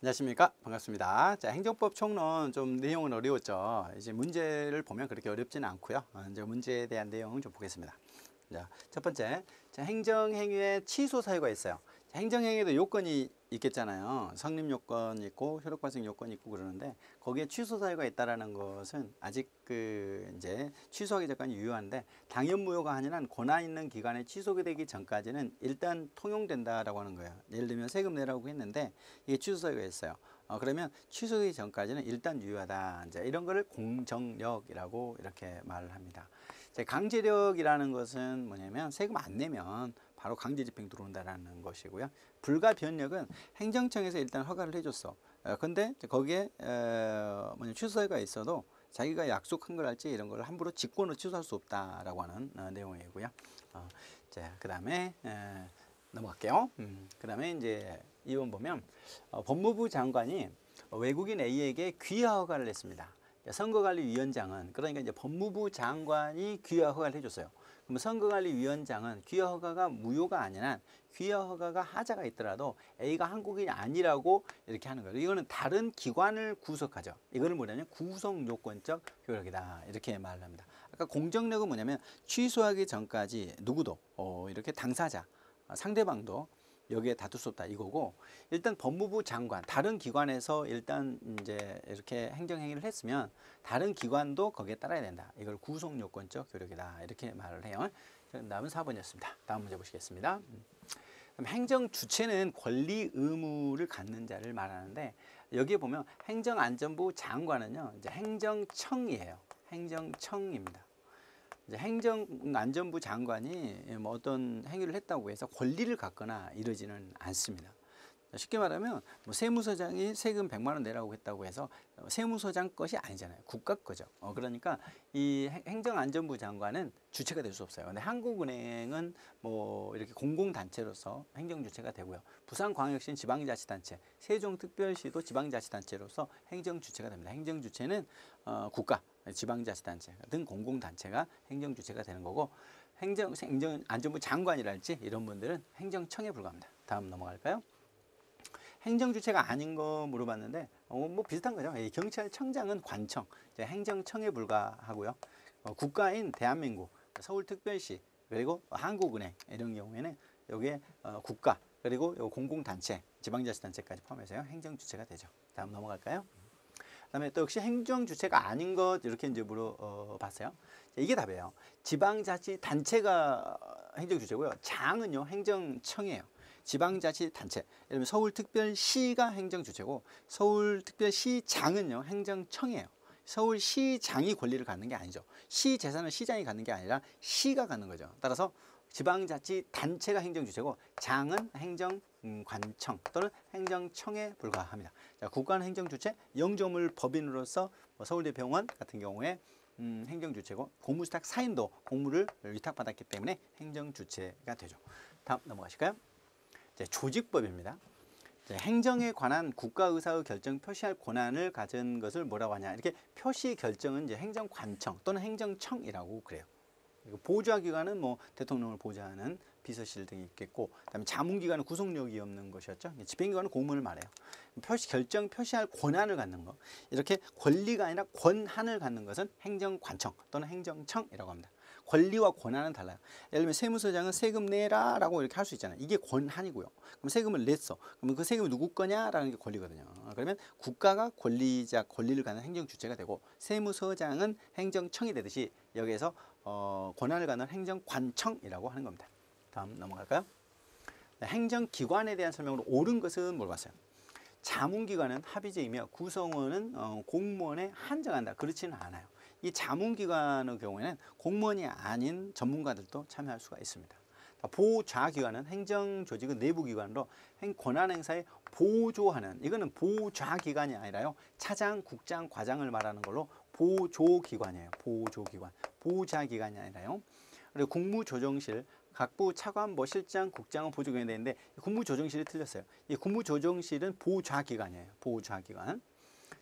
안녕하십니까? 반갑습니다. 자, 행정법 총론 좀 내용은 어려웠죠. 이제 문제를 보면 그렇게 어렵지는 않고요. 이제 문제에 대한 내용을 좀 보겠습니다. 자, 첫 번째, 자, 행정행위의 취소 사유가 있어요. 자, 행정행위도 요건이 있겠잖아요. 성립 요건 있고 효력 발생 요건이 있고 그러는데 거기에 취소 사유가 있다라는 것은 아직 이제 취소하기 전까지 유효한데 당연 무효가 아니라 권한 있는 기간에 취소가 되기 전까지는 일단 통용된다라고 하는 거예요. 예를 들면 세금 내라고 했는데 이게 취소 사유가 있어요. 그러면 취소하기 전까지는 일단 유효하다. 이제 이런 거를 공정력이라고 이렇게 말을 합니다. 강제력이라는 것은 뭐냐면 세금 안 내면 바로 강제 집행 들어온다라는 것이고요. 불가 변력은 행정청에서 일단 허가를 해줬어. 근데 거기에 취소 사유가 있어도 자기가 약속한 걸 할지 이런 걸 함부로 직권으로 취소할 수 없다라고 하는 내용이고요. 자, 그다음에 넘어갈게요. 그다음에 이제 2번 보면 법무부 장관이 외국인 A에게 귀화 허가를 했습니다. 선거관리위원장은 그러니까 이제 법무부 장관이 귀화 허가를 해줬어요. 그럼 선거관리위원장은 귀화 허가가 무효가 아니라 귀화 허가가 하자가 있더라도 A가 한국인이 아니라고 이렇게 하는 거예요. 이거는 다른 기관을 구속하죠. 이거는 뭐냐면 구속요건적 효력이다 이렇게 말을 합니다. 아까 공정력은 뭐냐면 취소하기 전까지 누구도 이렇게 당사자 상대방도 여기에 다툴 수 없다 이거고, 일단 법무부 장관 다른 기관에서 일단 이제 이렇게 행정행위를 했으면 다른 기관도 거기에 따라야 된다. 이걸 구속요건적 효력이다 이렇게 말을 해요. 다음은 4번이었습니다. 다음 문제 보시겠습니다. 그럼 행정 주체는 권리 의무를 갖는 자를 말하는데 여기에 보면 행정안전부 장관은요 이제 행정청이에요. 행정청입니다. 이제 행정안전부 장관이 뭐 어떤 행위를 했다고 해서 권리를 갖거나 이러지는 않습니다. 쉽게 말하면 뭐 세무서장이 세금 100만 원 내라고 했다고 해서 세무서장 것이 아니잖아요. 국가 거죠. 그러니까 이 행정안전부 장관은 주체가 될 수 없어요. 근데 한국은행은 뭐 이렇게 공공단체로서 행정주체가 되고요. 부산광역시는 지방자치단체, 세종특별시도 지방자치단체로서 행정주체가 됩니다. 행정주체는 국가, 지방자치단체 등 공공단체가 행정주체가 되는 거고, 행정안전부 장관이랄지 이런 분들은 행정청에 불과합니다. 다음 넘어갈까요? 행정주체가 아닌 거 물어봤는데 뭐 비슷한 거죠. 경찰청장은 관청, 행정청에 불과하고요. 국가인 대한민국, 서울특별시 그리고 한국은행 이런 경우에는 여기에 국가 그리고 공공단체, 지방자치단체까지 포함해서요 행정주체가 되죠. 다음 넘어갈까요? 그다음에 또 역시 행정주체가 아닌 것 이렇게 이제 물어봤어요. 이게 답이에요. 지방자치단체가 행정주체고요. 장은요 행정청이에요. 지방자치단체, 예를 들면 서울특별시가 행정주체고 서울특별시장은요 행정청이에요. 서울시장이 권리를 갖는 게 아니죠. 시 재산은 시장이 갖는 게 아니라 시가 갖는 거죠. 따라서 지방자치단체가 행정주체고 장은 행정관청 또는 행정청에 불과합니다. 자, 국가는 행정주체, 영조물 법인으로서 서울대병원 같은 경우에 행정주체고 공무수탁 사인도 공무를 위탁받았기 때문에 행정주체가 되죠. 다음 넘어가실까요? 조직법입니다. 행정에 관한 국가의사의 결정 표시할 권한을 가진 것을 뭐라고 하냐. 이렇게 표시 결정은 이제 행정관청 또는 행정청이라고 그래요. 보좌기관은 뭐 대통령을 보좌하는 비서실 등이 있겠고, 그다음에 자문기관은 구속력이 없는 것이었죠. 집행기관은 공무원을 말해요. 결정 표시할 권한을 갖는 거, 이렇게 권리가 아니라 권한을 갖는 것은 행정관청 또는 행정청이라고 합니다. 권리와 권한은 달라요. 예를 들면 세무서장은 세금 내라 라고 이렇게 할 수 있잖아요. 이게 권한이고요. 그럼 세금을 냈어. 그러면 그 세금이 누구 거냐라는 게 권리거든요. 그러면 국가가 권리를 갖는 행정주체가 되고 세무서장은 행정청이 되듯이 여기에서 권한을 갖는 행정관청이라고 하는 겁니다. 다음 넘어갈까요? 행정기관에 대한 설명으로 옳은 것은 물어봤어요. 자문기관은 합의제이며 구성원은 공무원에 한정한다. 그렇지는 않아요. 이 자문기관의 경우에는 공무원이 아닌 전문가들도 참여할 수가 있습니다. 보좌기관은 행정조직의 내부기관으로 권한행사에 보조하는, 이거는 보좌기관이 아니라요 차장, 국장, 과장을 말하는 걸로 보조기관이에요. 보조기관, 보좌기관이 아니라요. 그리고 국무조정실, 각부 차관보 실장, 국장은 보조기관이 되는데 국무조정실이 틀렸어요. 이 국무조정실은 보좌기관이에요. 보좌기관.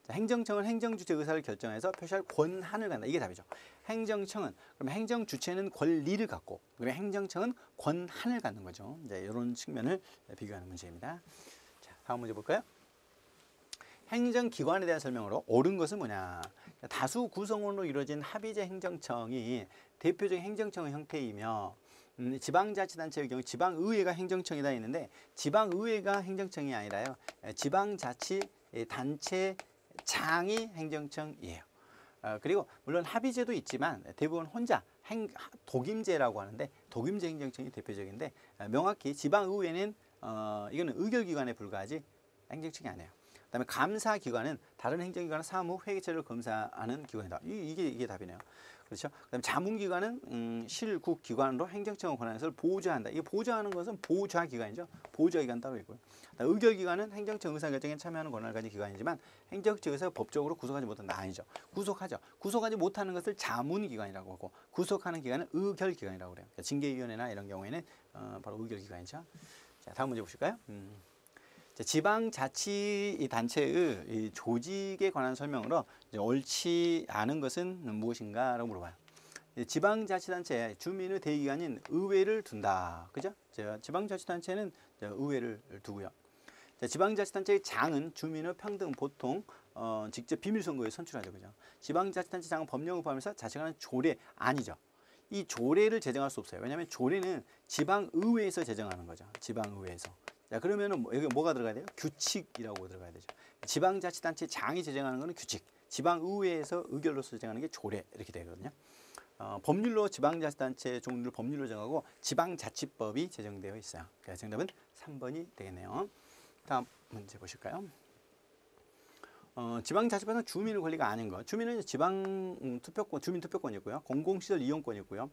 자, 행정청은 행정주체 의사를 결정해서 표시할 권한을 갖는다. 이게 답이죠. 행정청은, 그럼 행정주체는 권리를 갖고, 그리고 행정청은 권한을 갖는 거죠. 이제 이런 측면을 비교하는 문제입니다. 자, 다음 문제 볼까요? 행정기관에 대한 설명으로 옳은 것은 뭐냐? 다수 구성원으로 이루어진 합의제 행정청이 대표적인 행정청 형태이며 지방자치단체의 경우 지방의회가 행정청이다 있는데 지방의회가 행정청이 아니라요. 지방자치단체장이 행정청이에요. 그리고 물론 합의제도 있지만 대부분 혼자 독임제라고 하는데 독임제 행정청이 대표적인데 명확히 지방의회는 이거는 의결기관에 불과하지 행정청이 아니에요. 그다음에 감사기관은 다른 행정기관은 사무 회계처리를 검사하는 기관이다. 이게 답이네요. 그렇죠? 그다음에 자문기관은 실국기관으로 행정청의 권한을 보좌한다. 이게 보좌하는 것은 보좌기관이죠. 보좌기관 따로 있고요. 의결기관은 행정청 의사결정에 참여하는 권한을 가진 기관이지만 행정청에서 법적으로 구속하지 못한다. 아니죠. 구속하죠. 구속하지 못하는 것을 자문기관이라고 하고 구속하는 기관은 의결기관이라고 그래요. 그러니까 징계위원회나 이런 경우에는 바로 의결기관이죠. 자, 다음 문제 보실까요? 지방자치단체의 이 조직에 관한 설명으로 옳지 않은 것은 무엇인가라고 물어봐요. 지방자치단체에 주민의 대의기관인 의회를 둔다. 그죠? 지방자치단체는 의회를 두고요. 지방자치단체의 장은 주민의 평등 보통 직접 비밀선거에 선출하죠. 그죠? 지방자치단체 장은 법령을 포함해서 자체관한 조례 아니죠. 이 조례를 제정할 수 없어요. 왜냐하면 조례는 지방의회에서 제정하는 거죠. 지방의회에서. 자, 그러면은 여기 뭐가 들어가야 돼요? 규칙이라고 들어가야 되죠. 지방자치단체 장이 제정하는 것은 규칙, 지방의회에서 의결로서 제정하는 게 조례 이렇게 되거든요. 법률로 지방자치단체 종류를 법률로 정하고 지방자치법이 제정되어 있어요. 그래서 정답은 3번이 되겠네요. 다음 문제 보실까요? 지방자치법은 주민의 권리가 아닌 것. 주민은 지방 투표권, 주민 투표권이 있고요. 공공시설 이용권이 있고요.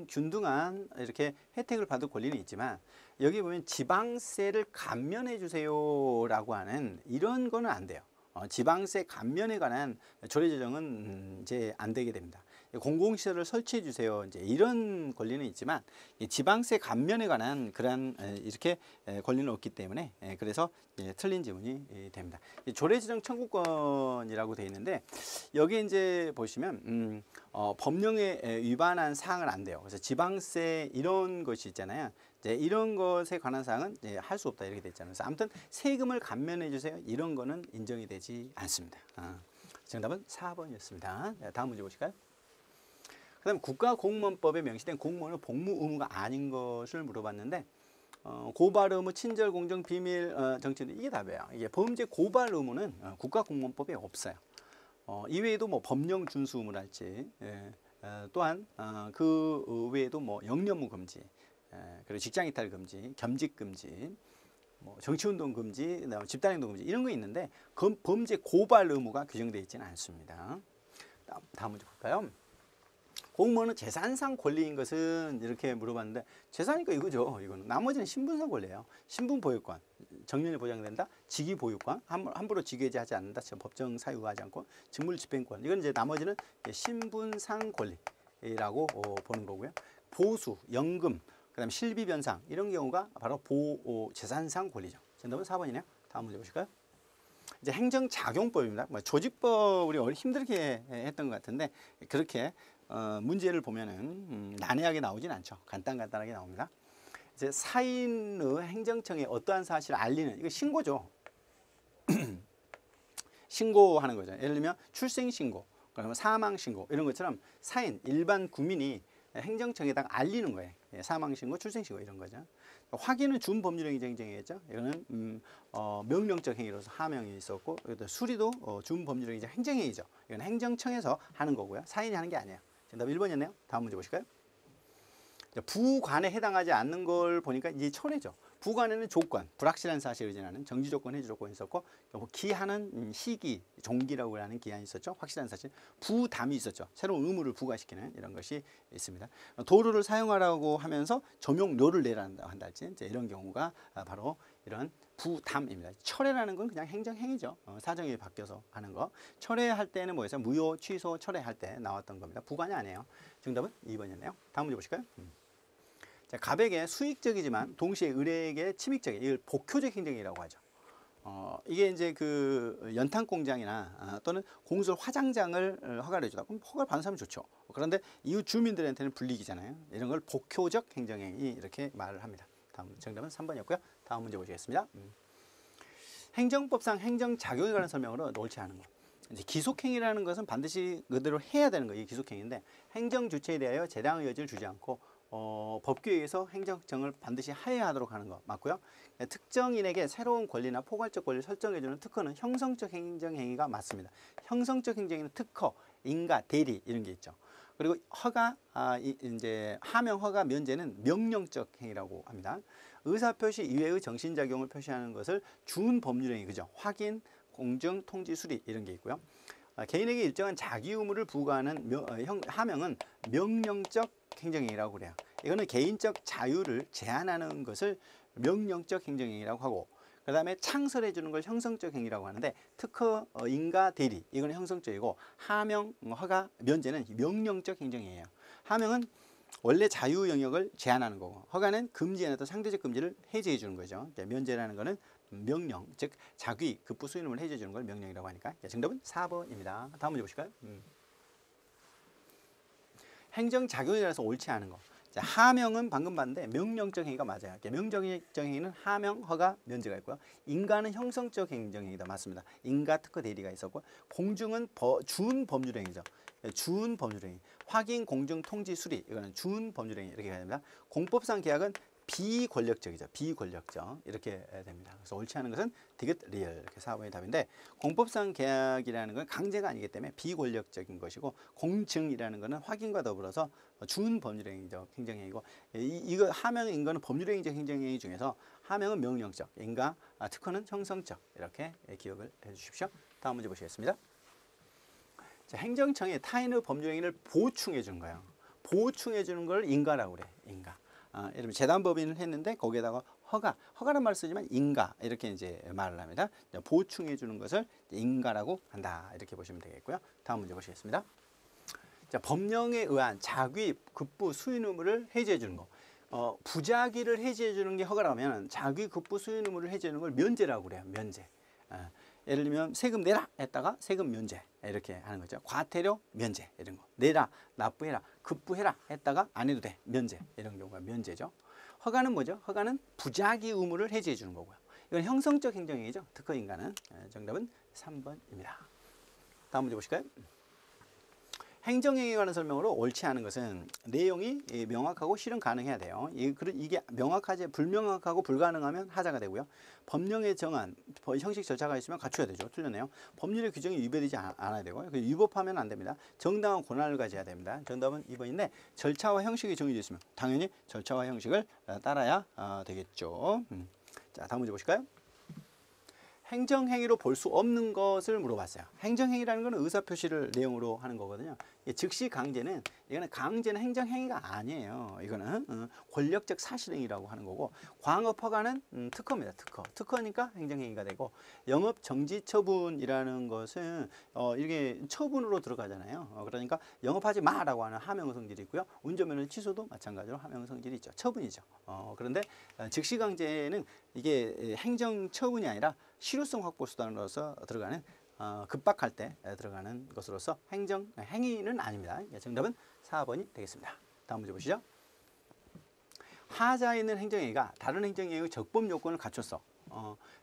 균등한 이렇게 혜택을 받을 권리는 있지만 여기 보면 지방세를 감면해 주세요라고 하는 이런 거는 안 돼요. 지방세 감면에 관한 조례 제정은 이제 안 되게 됩니다. 공공시설을 설치해 주세요. 이제 이런 권리는 있지만 지방세 감면에 관한 그러한 이렇게 권리는 없기 때문에 그래서 틀린 지문이 됩니다. 조례 제정 청구권이라고 되어 있는데 여기 이제 보시면 법령에 위반한 사항은 안 돼요. 그래서 지방세 이런 것이 있잖아요. 이런 것에 관한 사항은 할 수 없다 이렇게 돼 있잖아요. 그래서 아무튼 세금을 감면해 주세요. 이런 거는 인정이 되지 않습니다. 정답은 4번이었습니다. 다음 문제 보실까요? 그 다음 국가공무원법에 명시된 공무원은 복무 의무가 아닌 것을 물어봤는데 고발 의무, 친절, 공정, 비밀, 정치 이게 답이에요. 이게 범죄 고발 의무는 국가공무원법에 없어요. 이외에도 뭐 법령 준수 의무랄지 또한 그 외에도 뭐 영유업무 금지, 그리고 직장이탈 금지, 겸직 금지, 뭐 정치운동 금지, 집단행동 금지 이런 거 있는데 범죄 고발 의무가 규정되어 있지는 않습니다. 다음 문제 볼까요? 공무원은 재산상 권리인 것은 이렇게 물어봤는데 재산이니까 이거죠. 이거는 나머지는 신분상 권리예요. 신분 보유권, 정년이 보장된다. 직위 보유권, 함부로 직위해지하지 않는다. 법정 사유하지 않고 직물 집행권. 이건 이제 나머지는 신분상 권리라고 보는 거고요. 보수, 연금, 그다음에 실비 변상 이런 경우가 바로 재산상 권리죠. 정답은 4번이네요. 다음 문제 보실까요? 이제 행정작용법입니다. 조직법 우리 힘들게 했던 것 같은데 그렇게 문제를 보면은 난해하게 나오진 않죠. 간단하게 나옵니다. 이제 사인의 행정청에 어떠한 사실을 알리는 이거 신고죠. 신고하는 거죠. 예를 들면 출생신고, 그러면 사망신고 이런 것처럼 사인 일반 국민이 행정청에다가 알리는 거예요. 사망신고, 출생신고 이런 거죠. 확인은 준법률행위 행정이겠죠. 이거는 명령적 행위로서 하명이 있었고 수리도 준법률행위 행정행위죠. 이건 행정청에서 하는 거고요. 사인이 하는 게 아니에요. 정답 1번이었네요. 다음 문제 보실까요? 부관에 해당하지 않는 걸 보니까 이제 철회죠. 부관에는 조건, 불확실한 사실을 의존하는 정지 조건, 해지 조건이 있었고 기한은 시기, 종기라고 하는 기한이 있었죠. 확실한 사실. 부담이 있었죠. 새로운 의무를 부과시키는 이런 것이 있습니다. 도로를 사용하라고 하면서 점용료를 내라 한달지 이런 경우가 바로 이런 부담입니다. 철회라는 건 그냥 행정행위죠. 사정이 바뀌어서 하는 거. 철회할 때는 뭐였어요? 무효, 취소, 철회할 때 나왔던 겁니다. 부관이 아니에요. 정답은 2번이었네요. 다음 문제 보실까요? 자, 갑에게 수익적이지만 동시에 을에게 침익적인 이걸 복효적 행정이라고 하죠. 이게 이제 그 연탄 공장이나 또는 공설 화장장을 허가를 해주다. 그럼 허가를 받는 사람이 좋죠. 그런데 이웃 주민들한테는 불이익이잖아요. 이런 걸 복효적 행정행위 이렇게 말을 합니다. 다음 정답은 3번이었고요. 다음 문제 보시겠습니다. 행정법상 행정작용에 관한 설명으로 옳지 않은 거. 이제 기속행위라는 것은 반드시 그대로 해야 되는 거. 이게 기속행위인데 행정주체에 대하여 재량의 여지를 주지 않고 법규에 의해서 행정정을 반드시 하여야 하도록 하는 거 맞고요. 특정인에게 새로운 권리나 포괄적 권리를 설정해주는 특허는 형성적 행정행위가 맞습니다. 형성적 행정행위는 특허, 인가, 대리 이런 게 있죠. 그리고 허가, 이제 하명, 허가, 면제는 명령적 행위라고 합니다. 의사표시 이외의 정신작용을 표시하는 것을 준법률행위, 그죠? 확인, 공증, 통지, 수리 이런 게 있고요. 개인에게 일정한 자기 의무를 부과하는 하명은 명령적 행정행위라고 그래요. 이거는 개인적 자유를 제한하는 것을 명령적 행정행위라고 하고, 그 다음에 창설해 주는 걸 형성적 행위라고 하는데, 특허, 인가, 대리 이거는 형성적이고, 하명, 허가, 면제는 명령적 행정행위예요. 하명은 원래 자유 영역을 제한하는 거고, 허가는 금지해놨던 상대적 금지를 해제해 주는 거죠. 면제라는 거는 명령, 즉 자기 급부 수임을 해제 주는 걸 명령이라고 하니까 정답은 4번입니다. 다음 문제 보실까요? 행정작용에 따라서 옳지 않은 거. 자, 하명은 방금 봤는데 명령적 행위가 맞아요. 명령적 행위는 하명, 허가, 면제가 있고요. 인가는 형성적 행정행위다. 맞습니다. 인가, 특허, 대리가 있었고, 공증은 준법률행위죠. 준법률행위. 확인, 공증, 통지, 수리 이거는 준법률행위 이렇게 가야 됩니다. 공법상 계약은 비권력적이죠. 비권력적 이렇게 됩니다. 그래서 옳지 않은 것은 디귿, 리얼 이렇게 4번의 답인데, 공법상 계약이라는 건 강제가 아니기 때문에 비권력적인 것이고, 공증이라는 것은 확인과 더불어서 준법률행위적 행정행위고, 이거 하명, 인가는 법률행위적 행정행위 중에서 하명은 명령적, 인가, 특허는 형성적 이렇게 기억을 해주십시오. 다음 문제 보시겠습니다. 자, 행정청이 타인의 법률행위를 보충해 주는 거예요. 보충해 주는 걸 인가라고 그래. 인가. 예를 들면 재단법인을 했는데 거기에다가 허가란 말을 쓰지만 인가 이렇게 이제 말을 합니다. 보충해 주는 것을 인가라고 한다 이렇게 보시면 되겠고요. 다음 문제 보시겠습니다. 자, 법령에 의한 자기, 급부, 수인 의무를 해제해 주는 거. 부작위를 해제해 주는 게 허가라면 자기, 급부, 수인 의무를 해제해 주는 걸 면제라고 그래요. 면제. 예를 들면 세금 내라 했다가 세금 면제 이렇게 하는 거죠. 과태료 면제 이런 거. 내라, 납부해라, 급부해라 했다가 안 해도 돼. 면제 이런 경우가 면제죠. 허가는 뭐죠? 허가는 부작위 의무를 해제해 주는 거고요. 이건 형성적 행정행위죠. 특허 인가는. 정답은 3번입니다. 다음 문제 보실까요? 행정행위에 관한 설명으로 옳지 않은 것은 내용이 명확하고 실현 가능해야 돼요. 이게 명확하지 불명확하고 불가능하면 하자가 되고요. 법령에 정한 형식 절차가 있으면 갖춰야 되죠. 틀렸네요. 법률의 규정이 위배되지 않아야 되고요. 위법하면 안 됩니다. 정당한 권한을 가져야 됩니다. 정답은 2번인데, 절차와 형식이 정해져 있으면 당연히 절차와 형식을 따라야 되겠죠. 자, 다음 문제 보실까요? 행정행위로 볼 수 없는 것을 물어봤어요. 행정행위라는 것은 의사표시를 내용으로 하는 거거든요. 즉시 강제는, 이거는 강제는 행정행위가 아니에요. 이거는 권력적 사실행위라고 하는 거고, 광업 허가는 특허입니다. 특허니까 행정행위가 되고, 영업 정지 처분이라는 것은 이게 처분으로 들어가잖아요. 그러니까 영업하지 마라고 하는 하명 성질이 있고요. 운전면허 취소도 마찬가지로 하명 성질이 있죠. 처분이죠. 그런데 즉시 강제는 이게 행정 처분이 아니라 실효성 확보 수단으로서 들어가는, 급박할 때 들어가는 것으로서 행위는 아닙니다. 정답은 4번이 되겠습니다. 다음 문제 보시죠. 하자에 있는 행정행위가 다른 행정행위의 적법 요건을 갖췄어.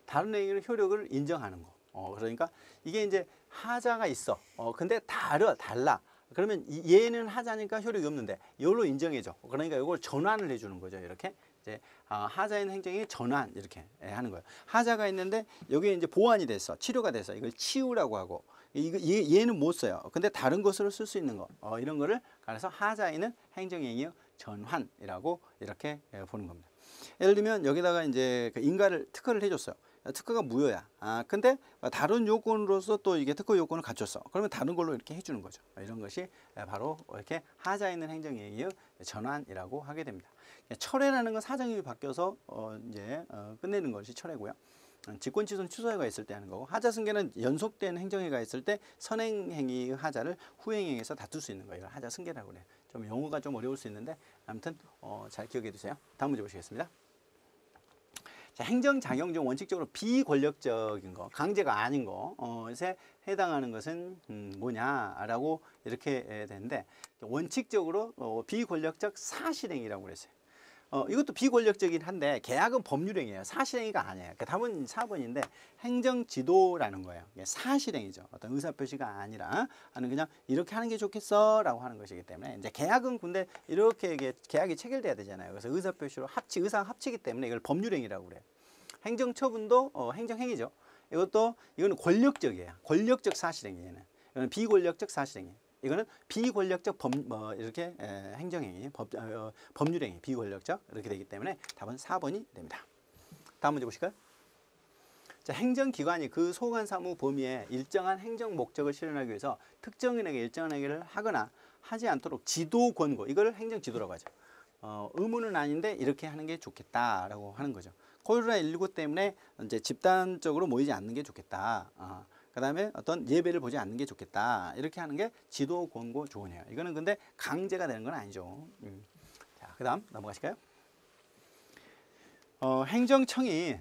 다른 행위의 효력을 인정하는 거. 그러니까 이게 이제 하자가 있어. 근데 달라. 그러면 얘는 하자니까 효력이 없는데 이걸로 인정해줘. 그러니까 이걸 전환을 해주는 거죠. 이렇게. 이제 하자에 있는 행정이 전환 이렇게 하는 거예요. 하자가 있는데 여기에 이제 보완이 됐어. 치료가 돼서 이걸 치유라고 하고, 얘는 못 써요. 근데 다른 것으로 쓸 수 있는 거. 이런 거를 그래서 하자에 있는 행정행위의 전환이라고 이렇게 보는 겁니다. 예를 들면 여기다가 이제 인가를 특허를 해줬어요. 특허가 무효야. 근데 다른 요건으로서 또 이게 특허 요건을 갖췄어. 그러면 다른 걸로 이렇게 해주는 거죠. 이런 것이 바로 이렇게 하자에 있는 행정행위의 전환이라고 하게 됩니다. 철회라는 건 사정이 바뀌어서 이제 끝내는 것이 철회고요. 직권 취소는 취소가 있을 때 하는 거고, 하자 승계는 연속된 행정행위가 있을 때 선행행위 하자를 후행행위에서 다툴 수 있는 거예요. 하자 승계라고 그래요. 좀 용어가 좀 어려울 수 있는데 아무튼 잘 기억해 두세요. 다음 문제 보시겠습니다. 자, 행정작용 중 원칙적으로 비권력적인 거, 강제가 아닌 것에 해당하는 것은 뭐냐라고 이렇게 되는데, 원칙적으로 비권력적 사실행위라고 그랬어요. 이것도 비권력적이긴 한데 계약은 법률행위예요. 사실행위가 아니에요. 그러니까 답은 4번인데 행정지도라는 거예요. 이게 사실행위죠. 어떤 의사표시가 아니라 그냥 이렇게 하는 게 좋겠어라고 하는 것이기 때문에 이제 계약은 근데 이렇게 이게 계약이 체결돼야 되잖아요. 그래서 의사표시로 의사가 합치기 때문에 이걸 법률행위라고 그래요. 행정처분도 행정행위죠. 이거는 권력적이에요. 권력적 사실행위에는. 이거는 비권력적 사실행위. 이거는 비권력적 이렇게 행정행위, 법률행위, 비권력적 이렇게 되기 때문에 답은 4번이 됩니다. 다음 문제 보실까요? 자, 행정기관이 그 소관 사무 범위에 일정한 행정 목적을 실현하기 위해서 특정인에게 일정한 행위를 하거나 하지 않도록 지도 권고, 이걸 행정지도라고 하죠. 의무는 아닌데 이렇게 하는 게 좋겠다라고 하는 거죠. 코로나19 때문에 이제 집단적으로 모이지 않는 게 좋겠다. 그 다음에 어떤 예배를 보지 않는 게 좋겠다. 이렇게 하는 게 지도, 권고, 조언이에요. 이거는 근데 강제가 되는 건 아니죠. 자, 그 다음 넘어가실까요? 행정청이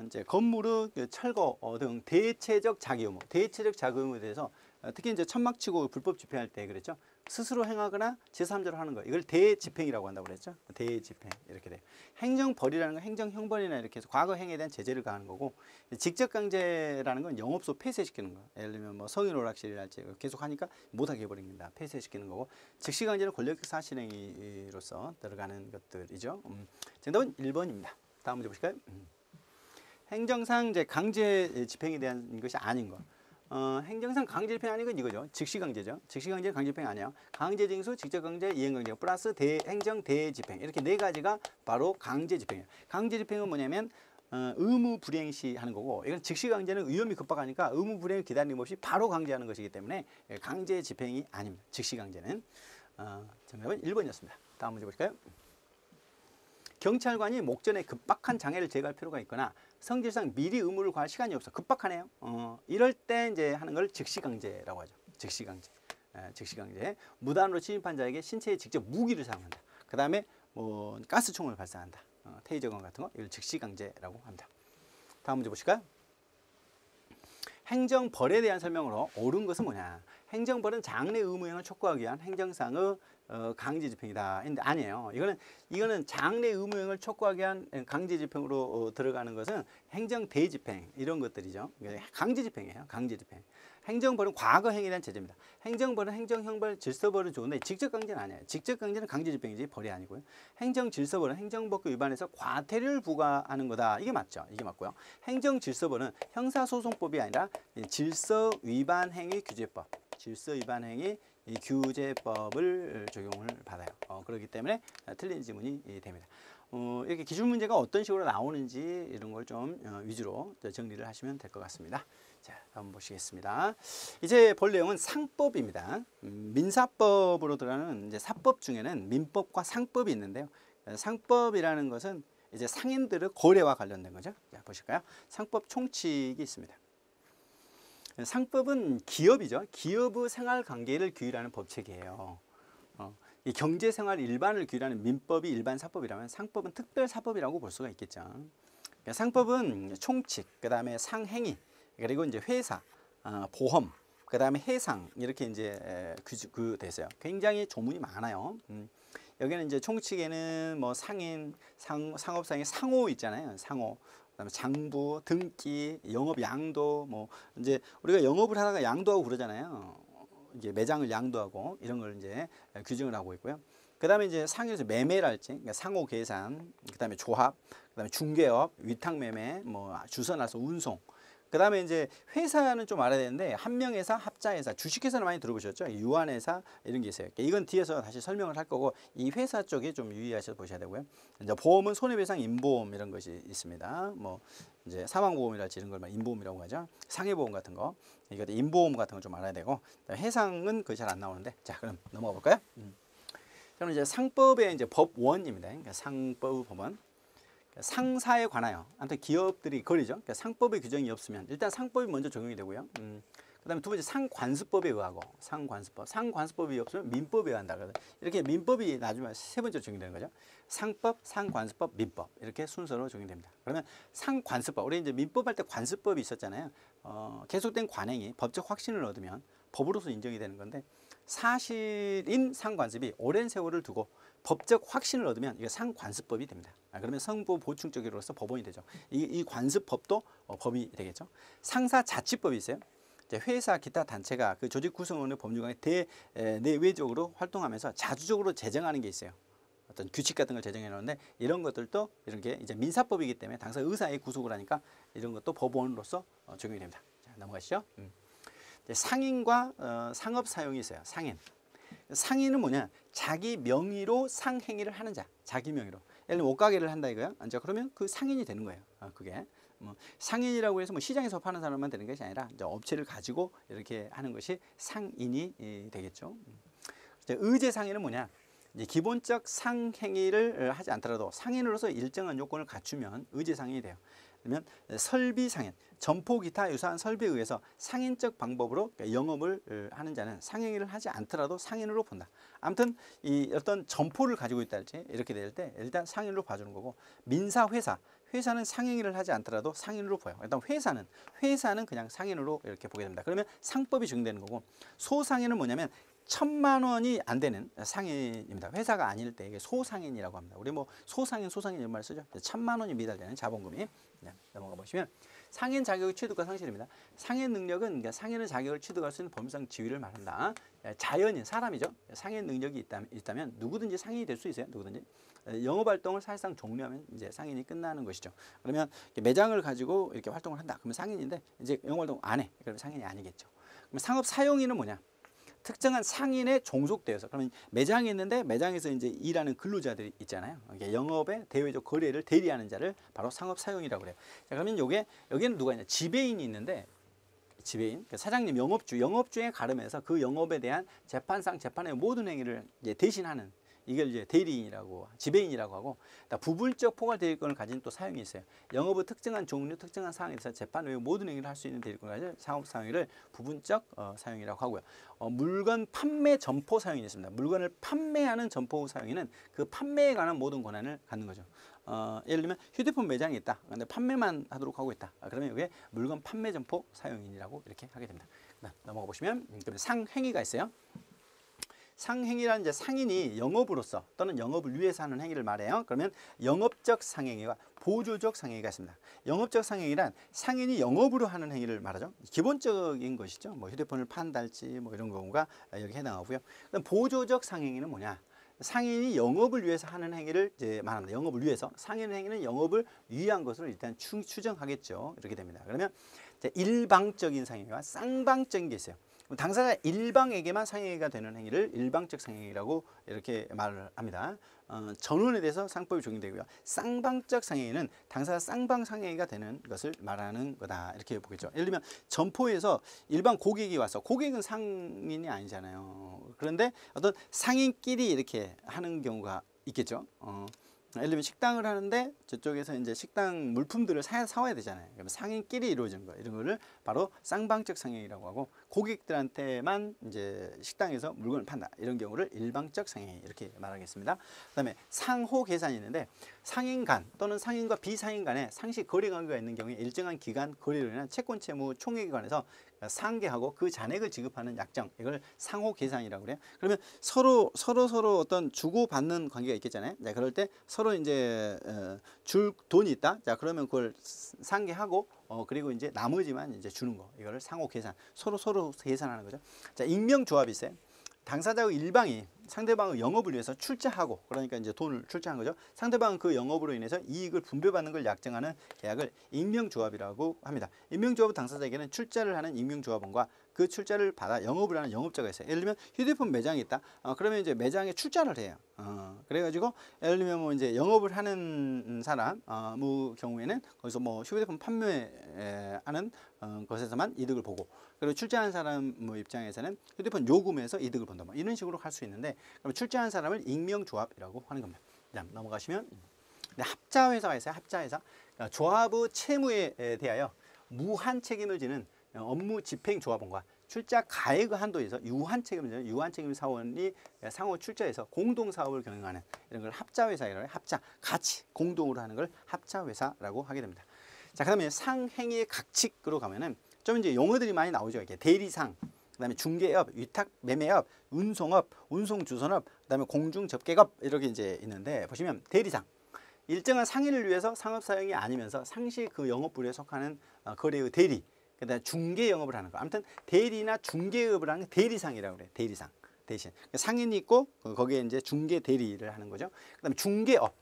이제 건물의 철거 등 대체적 자기 의무, 대체적 자기 의무에 대해서 특히 이제 천막 치고 불법 집행할 때 그랬죠. 스스로 행하거나 제3자로 하는 거, 이걸 대집행이라고 한다고 그랬죠. 대집행 이렇게 돼요. 행정벌이라는 건 행정형벌이나 이렇게 해서 과거 행위에 대한 제재를 가하는 거고, 직접강제라는 건 영업소 폐쇄시키는 거. 예를 들면 뭐 성인 오락실이랄지 계속 하니까 못하게 해버립니다. 폐쇄시키는 거고, 즉시강제는 권력적 사실행위로서 들어가는 것들이죠. 정답은 1번입니다. 다음 문제 보실까요? 행정상 이제 강제 집행에 대한 것이 아닌 거. 행정상 강제 집행 아닌 건 이거죠. 즉시강제죠. 즉시강제 강제 집행 아니에요. 강제징수, 직접강제, 이행강제 플러스 행정 대집행, 이렇게 네 가지가 바로 강제 집행이에요. 강제 집행은 뭐냐면 의무 불이행 시 하는 거고, 이건 즉시강제는 위험이 급박하니까 의무 불이행 기다림 없이 바로 강제하는 것이기 때문에 강제 집행이 아닙니다. 즉시강제는. 정답은 1번이었습니다. 다음 문제 보실까요? 경찰관이 목전에 급박한 장애를 제거할 필요가 있거나 성질상 미리 의무를 과할 시간이 없어. 급박하네요. 이럴 때 이제 하는 걸 즉시강제라고 하죠. 즉시강제. 즉시강제. 무단으로 침입한 자에게 신체에 직접 무기를 사용한다. 그 다음에 뭐 가스총을 발사한다. 테이저건 같은 거. 이걸 즉시강제라고 합니다. 다음 문제 보실까요? 행정벌에 대한 설명으로 옳은 것은 뭐냐? 행정벌은 장래 의무행을 촉구하기 위한 행정상의 강제 집행이다. 근데 아니에요. 이거는 장래 의무행을 촉구하기 위한 강제 집행으로 들어가는 것은 행정 대집행 이런 것들이죠. 강제 집행이에요. 강제 집행. 행정벌은 과거 행위에 대한 제재입니다. 행정벌은 행정형벌, 질서벌은 좋은데 직접 강제는 아니에요. 직접 강제는 강제 집행이지 벌이 아니고요. 행정 질서벌은 행정법규 위반해서 과태료를 부과하는 거다. 이게 맞죠. 이게 맞고요. 행정 질서벌은 형사소송법이 아니라 질서 위반 행위 규제법. 질서 위반 행위 규제법을 적용을 받아요. 그렇기 때문에 틀린 지문이 됩니다. 이렇게 기출 문제가 어떤 식으로 나오는지 이런 걸 좀 위주로 정리를 하시면 될 것 같습니다. 자, 한번 보시겠습니다. 이제 볼 내용은 상법입니다. 민사법으로 들어가는 이제 사법 중에는 민법과 상법이 있는데요. 상법이라는 것은 이제 상인들의 거래와 관련된 거죠. 자, 보실까요? 상법 총칙이 있습니다. 상법은 기업이죠. 기업의 생활관계를 규율하는 법칙이에요. 이 경제생활 일반을 규율하는 민법이 일반 사법이라면 상법은 특별사법이라고 볼 수가 있겠죠. 그러니까 상법은 총칙, 그 다음에 상행위, 그리고 이제 회사, 보험, 그 다음에 해상 이렇게 이제 되세요. 굉장히 조문이 많아요. 여기는 이제 총칙에는 뭐 상인, 상업상의 상호 있잖아요. 상호. 그다음에 장부, 등기, 영업 양도, 뭐 이제 우리가 영업을 하다가 양도하고 그러잖아요. 이제 매장을 양도하고 이런 걸 이제 규정을 하고 있고요. 그다음에 이제 상에서 매매랄지, 그러니까 상호 계산, 그다음에 조합, 그다음에 중개업, 위탁 매매, 뭐 주선화서 운송. 그다음에 이제 회사는 좀 알아야 되는데 한명회사, 합자회사, 주식회사는 많이 들어보셨죠? 유한회사 이런 게 있어요. 이건 뒤에서 다시 설명을 할 거고 이 회사 쪽에 좀 유의하셔서 보셔야 되고요. 이제 보험은 손해배상, 임보험 이런 것이 있습니다. 뭐 이제 사망보험이랄지 이런 걸 임보험이라고 하죠. 상해보험 같은 거, 이거 임보험 같은 거 좀 알아야 되고 해상은 그게 잘 안 나오는데 자 그럼 넘어가 볼까요? 그럼 이제 상법의 이제 법원입니다. 그러니까 상법 법원. 상사에 관하여 아무튼 기업들이 거리죠. 그러니까 상법의 규정이 없으면 일단 상법이 먼저 적용이 되고요. 그다음에 두 번째 상관습법에 의하고 상관습법이 없으면 민법에 의한다. 이렇게 민법이 나중에 세 번째로 적용되는 거죠. 상법, 상관습법, 민법 이렇게 순서로 적용됩니다. 그러면 상관습법 우리 이제 민법 할 때 관습법이 있었잖아요. 계속된 관행이 법적 확신을 얻으면 법으로서 인정이 되는 건데 사실인 상관습이 오랜 세월을 두고 법적 확신을 얻으면 이게 상관습법이 됩니다. 그러면 성부 보충적으로서 법원이 되죠. 이 관습법도 법이 되겠죠. 상사자치법이 있어요. 회사 기타 단체가 그 조직 구성원의 법률관에 내외적으로 활동하면서 자주적으로 제정하는 게 있어요. 어떤 규칙 같은 걸 제정해 놓는데 이런 것들도 이런 게 이제 민사법이기 때문에 당사 의사의 구속을 하니까 이런 것도 법원으로서 적용이 됩니다. 자, 넘어가시죠. 상인과 상업 사용이 있어요. 상인. 상인은 뭐냐? 자기 명의로 상행위를 하는 자. 자기 명의로. 예를 들면 옷가게를 한다 이거야. 자, 그러면 그 상인이 되는 거예요. 그게. 상인이라고 해서 뭐 시장에서 파는 사람만 되는 것이 아니라 이제 업체를 가지고 이렇게 하는 것이 상인이 되겠죠. 의제 상인은 뭐냐? 이제 기본적 상행위를 하지 않더라도 상인으로서 일정한 요건을 갖추면 의제 상인이 돼요. 그러면 설비 상인, 점포 기타 유사한 설비에 의해서 상인적 방법으로 영업을 하는 자는 상행위를 하지 않더라도 상인으로 본다. 아무튼 이 어떤 점포를 가지고 있다 할지 이렇게 될 때 일단 상인으로 봐주는 거고, 민사 회사는 상행위를 하지 않더라도 상인으로 보여요. 일단 회사는 그냥 상인으로 이렇게 보게 됩니다. 그러면 상법이 적용되는 거고, 소상인은 뭐냐면 1,000만 원이 안 되는 상인입니다. 회사가 아닐 때 이게 소상인이라고 합니다. 우리 뭐 소상인 이런 말 쓰죠. 1,000만 원이 미달되는 자본금이. 넘어가 보시면 상인 자격의 취득과 상실입니다. 상인 능력은 그러니까 상인의 자격을 취득할 수 있는 법률상 지위를 말한다. 자연인 사람이죠. 상인 능력이 있다면 누구든지 상인이 될 수 있어요. 누구든지. 영업활동을 사실상 종료하면 이제 상인이 끝나는 것이죠. 그러면 매장을 가지고 이렇게 활동을 한다. 그러면 상인인데 이제 영업활동 안 해. 그러면 상인이 아니겠죠. 그럼 상업 사용인은 뭐냐? 특정한 상인에 종속되어서, 그러면 매장이 있는데 매장에서 이제 일하는 근로자들이 있잖아요. 영업의 대외적 거래를 대리하는 자를 바로 상업 사용이라고 그래요. 자, 그러면 여기는 누가 있냐? 지배인이 있는데, 지배인, 사장님, 영업주에 가름해서 그 영업에 대한 재판의 모든 행위를 이제 대신하는, 이걸 이제 대리인이라고, 지배인이라고 하고, 부분적 포괄 대리권을 가진 또 사용이 있어요. 영업의 특정한 종류, 특정한 사항에서 재판 외의 모든 행위를 할 수 있는 대리권을 가진 상업 사용을 부분적 사용이라고 하고요. 물건 판매 점포 사용이 있습니다. 물건을 판매하는 점포 사용인은 그 판매에 관한 모든 권한을 갖는 거죠. 예를 들면 휴대폰 매장이 있다. 근데 판매만 하도록 하고 있다. 그러면 이게 물건 판매 점포 사용인이라고 이렇게 하게 됩니다. 넘어가 보시면 상행위가 있어요. 상행위란 이제 상인이 영업으로서 또는 영업을 위해서 하는 행위를 말해요. 그러면 영업적 상행위와 보조적 상행위가 있습니다. 영업적 상행위란 상인이 영업으로 하는 행위를 말하죠. 기본적인 것이죠. 뭐 휴대폰을 판달지 뭐 이런 경우가 여기 해당하고요. 그럼 보조적 상행위는 뭐냐? 상인이 영업을 위해서 하는 행위를 이제 말합니다. 영업을 위해서. 상인 행위는 영업을 위한 것으로 일단 추정하겠죠. 이렇게 됩니다. 그러면 일방적인 상행위와 쌍방적인 게 있어요. 당사자 일방에게만 상행위가 되는 행위를 일방적 상행위라고 이렇게 말을 합니다. 전원에 대해서 상법이 적용되고요. 쌍방적 상행위는 당사자 쌍방 상행위가 되는 것을 말하는 거다. 이렇게 보겠죠. 예를 들면 점포에서 일반 고객이 와서, 고객은 상인이 아니잖아요. 그런데 어떤 상인끼리 이렇게 하는 경우가 있겠죠. 예를 들면 식당을 하는데 저쪽에서 이제 식당 물품들을 사와야 되잖아요. 그러면 상인끼리 이루어지는 거예요. 이런 거를 바로 쌍방적 상행이라고 하고, 고객들한테만 이제 식당에서 물건을 판다. 이런 경우를 일방적 상행 이렇게 말하겠습니다. 그다음에 상호 계산이 있는데, 상인 간 또는 상인과 비상인 간에 상시 거래 관계가 있는 경우에 일정한 기간 거래로 인한 채권 채무 총액에 관해서 상계하고 그 잔액을 지급하는 약정, 이걸 상호 계산이라고 그래요. 그러면 서로 어떤 주고 받는 관계가 있겠잖아요. 자, 그럴 때 서로 이제 줄 돈이 있다. 자, 그러면 그걸 상계하고 그리고 이제 나머지만 이제 주는 거, 이거를 상호 계산, 서로 계산하는 거죠. 자, 익명조합이 있어요. 당사자의 일방이 상대방의 영업을 위해서 출자하고, 그러니까 이제 돈을 출자한 거죠. 상대방은 그 영업으로 인해서 이익을 분배받는 걸 약정하는 계약을 익명조합이라고 합니다. 익명조합은 당사자에게는 출자를 하는 익명조합원과 그 출자를 받아 영업을 하는 영업자가 있어요. 예를 들면 휴대폰 매장이 있다. 그러면 이제 매장에 출자를 해요. 그래가지고 예를 들면 뭐 이제 영업을 하는 사람 경우에는 거기서 뭐 휴대폰 판매하는 것에서만 이득을 보고, 그리고 출자하는 사람 입장에서는 휴대폰 요금에서 이득을 본다. 뭐 이런 식으로 할 수 있는데, 그럼 출자한 사람을 익명조합이라고 하는 겁니다. 다음 넘어가시면 합자회사가 있어요. 합자회사. 그러니까 조합의 채무에 대하여 무한 책임을 지는 업무 집행 조합원과 출자 가액의 한도에서 유한 책임을 지는 유한 책임 사원이 상호 출자해서 공동 사업을 경영하는 이런 걸 합자회사라고 해요. 합자, 같이 공동으로 하는 걸 합자회사라고 하게 됩니다. 자, 그다음에 상행위의 각칙으로 가면은 좀 이제 용어들이 많이 나오죠. 이렇게 대리상, 그다음에 중개업, 위탁 매매업, 운송업, 운송주선업, 그다음에 공중접객업 이렇게 이제 있는데 보시면 대리상. 일정한 상인을 위해서 상업 사용이 아니면서 상시 그 영업 부류에 속하는 거래의 대리. 그다음에 중개 영업을 하는 거. 아무튼 대리나 중개업을 하는 게 대리상이라고 그래요. 대리상. 대신 상인이 있고 거기에 이제 중개 대리를 하는 거죠. 그다음에 중개업.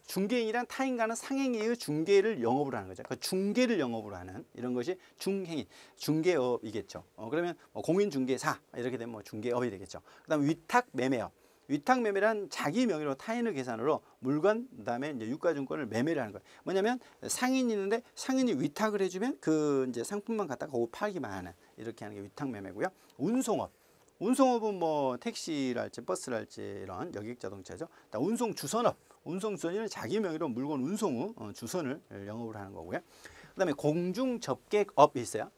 중개인이란 타인과는 상행위의 중개를 영업을 하는 거죠. 그 중개를 영업으로 하는 이런 것이 중행위, 중개업이겠죠. 그러면 뭐 공인중개사 이렇게 되면 뭐 중개업이 되겠죠. 그다음에 위탁 매매업. 위탁 매매란 자기 명의로 타인의 계산으로 물건 그다음에 이제 유가증권을 매매를 하는 거예요. 뭐냐면 상인이 있는데 상인이 위탁을 해주면 그 이제 상품만 갖다가 팔기만 하는 이렇게 하는 게 위탁 매매고요. 운송업. 운송업은 뭐 택시랄지 버스랄지 이런 여객 자동차죠. 운송 주선업. 운송 주선은 자기 명의로 물건 운송 후 주선을 영업을 하는 거고요. 그다음에 공중 접객업이 있어요.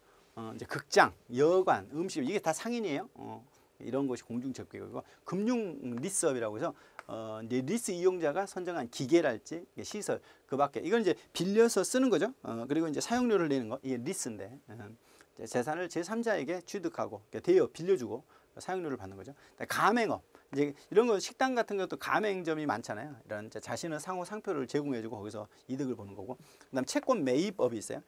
이제 극장, 여관, 음식 이게 다 상인이에요. 이런 것이 공중 접객이고 금융 리스업이라고 해서 이제 리스 이용자가 선정한 기계랄지 시설 그 밖에 이건 이제 빌려서 쓰는 거죠. 그리고 이제 사용료를 내는 거 이게 리스인데 재산을 제3자에게 취득하고 대여 빌려주고 사용료를 받는 거죠. 가맹업 이제 이런 거 식당 같은 것도 가맹점이 많잖아요. 이런 자신의 상호 상표를 제공해주고 거기서 이득을 보는 거고. 그다음 채권 매입업이 있어요.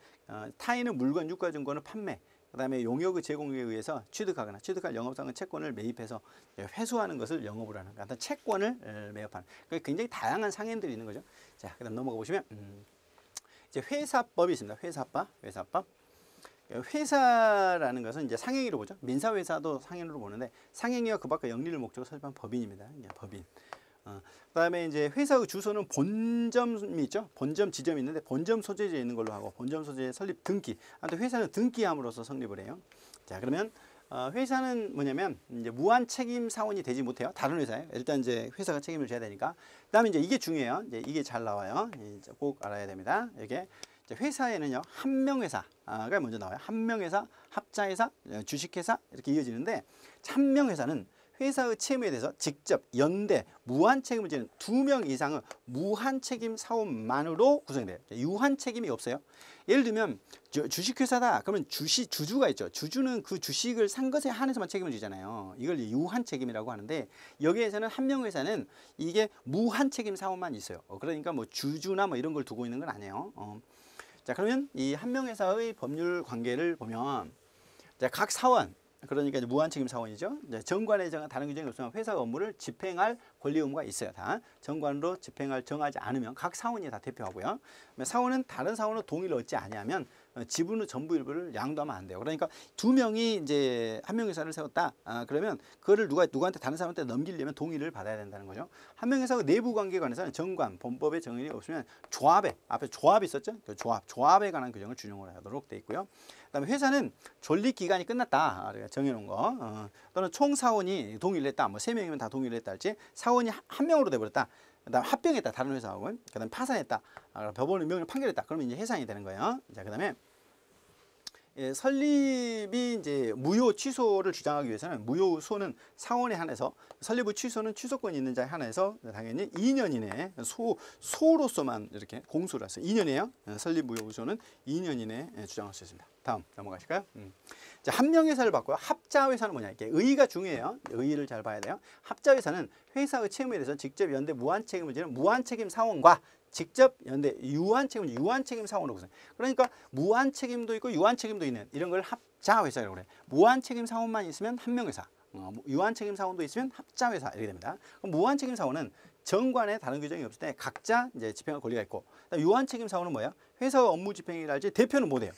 타인의 물건, 유가증권을 판매. 그다음에 용역의 제공에 의해서 취득하거나 취득할 영업상의 채권을 매입해서 회수하는 것을 영업으로 하는 거예요. 채권을 매입하는. 굉장히 다양한 상인들이 있는 거죠. 자, 그다음 넘어가 보시면 이제 회사법이 있습니다. 회사법. 회사라는 것은 이제 상행위로 보죠. 민사회사도 상행위로 보는데 상행위와 그 밖의 영리를 목적으로 설립한 법인입니다. 법인. 그다음에 이제 회사의 주소는 본점이 있죠. 본점 지점이 있는데 본점 소재지에 있는 걸로 하고 본점 소재 설립 등기. 아무튼 회사는 등기함으로써 성립을 해요. 자, 그러면 회사는 뭐냐면 이제 무한 책임 사원이 되지 못해요. 다른 회사에 일단 이제 회사가 책임을 져야 되니까. 그다음에 이제 이게 중요해요. 이제 이게 잘 나와요. 이제 꼭 알아야 됩니다. 이게 회사에는요 한명회사가 먼저 나와요. 한명회사, 합자회사, 주식회사 이렇게 이어지는데 한명회사는 회사의 채무에 대해서 직접 연대 무한 책임을 지는 2명 이상의 무한 책임 사원만으로 구성돼요. 유한 책임이 없어요. 예를 들면 주식회사다 그러면 주주가 있죠. 주주는 그 주식을 산 것에 한해서만 책임을 지잖아요. 이걸 유한 책임이라고 하는데 여기에서는 한명회사는 이게 무한 책임 사원만 있어요. 그러니까 뭐 주주나 뭐 이런 걸 두고 있는 건 아니에요. 자, 그러면 이 한명회사의 법률 관계를 보면 각 사원 그러니까 이제 무한책임 사원이죠. 정관에 정한 다른 규정이 없으면 회사 업무를 집행할 권리 의무가 있어요. 다 정관으로 집행할 정하지 않으면 각 사원이 다 대표하고요. 사원은 다른 사원의 동의를 얻지 아니하면 지분의 전부 일부를 양도하면 안 돼요. 그러니까 2명이 이제 한명회사를 세웠다. 그러면 그거를 누구한테 다른 사람한테 넘기려면 동의를 받아야 된다는 거죠. 한명회사의 내부 관계에 관해서는 정관, 범법의 정의이 없으면 조합에 앞에 조합이 있었죠. 그 조합에 관한 규정을 준용을 하도록 돼 있고요. 그다음에 회사는 존립 기간이 끝났다 정해놓은 거 또는 총 사원이 동의를 했다 뭐 3명이면 다 동의를 했다 할지 사원이 한 명으로 돼버렸다 그다음 합병했다 다른 회사하고 그다음 파산했다 법원의 명령 판결했다 그러면 이제 해산이 되는 거예요. 자, 그다음에 설립이 이제 무효 취소를 주장하기 위해서는 무효소는 사원에 한해서 설립의 취소는 취소권이 있는 자에 한해서 당연히 2년 이내에 소로서만 이렇게 공소를 했어요. 2년이에요. 설립 무효소는 2년 이내에 주장할 수 있습니다. 다음 넘어가실까요? 자, 한명회사를 봤고요. 합자회사는 뭐냐? 이게 의의가 중요해요. 의의를 잘 봐야 돼요. 합자회사는 회사의 채무에 대해서 직접 연대 무한책임을 지는 무한책임 사원과 직접 연대 유한책임 사원으로 구성. 그러니까 무한책임도 있고 유한책임도 있는 이런 걸 합자회사라고 그래. 무한책임 사원만 있으면 한명회사, 유한책임 사원도 있으면 합자회사 이렇게 됩니다. 그럼 무한책임 사원은 정관에 다른 규정이 없을 때 각자 이제 집행할 권리가 있고, 유한책임 사원은 뭐예요? 회사 업무 집행이랄지 대표는 못해요.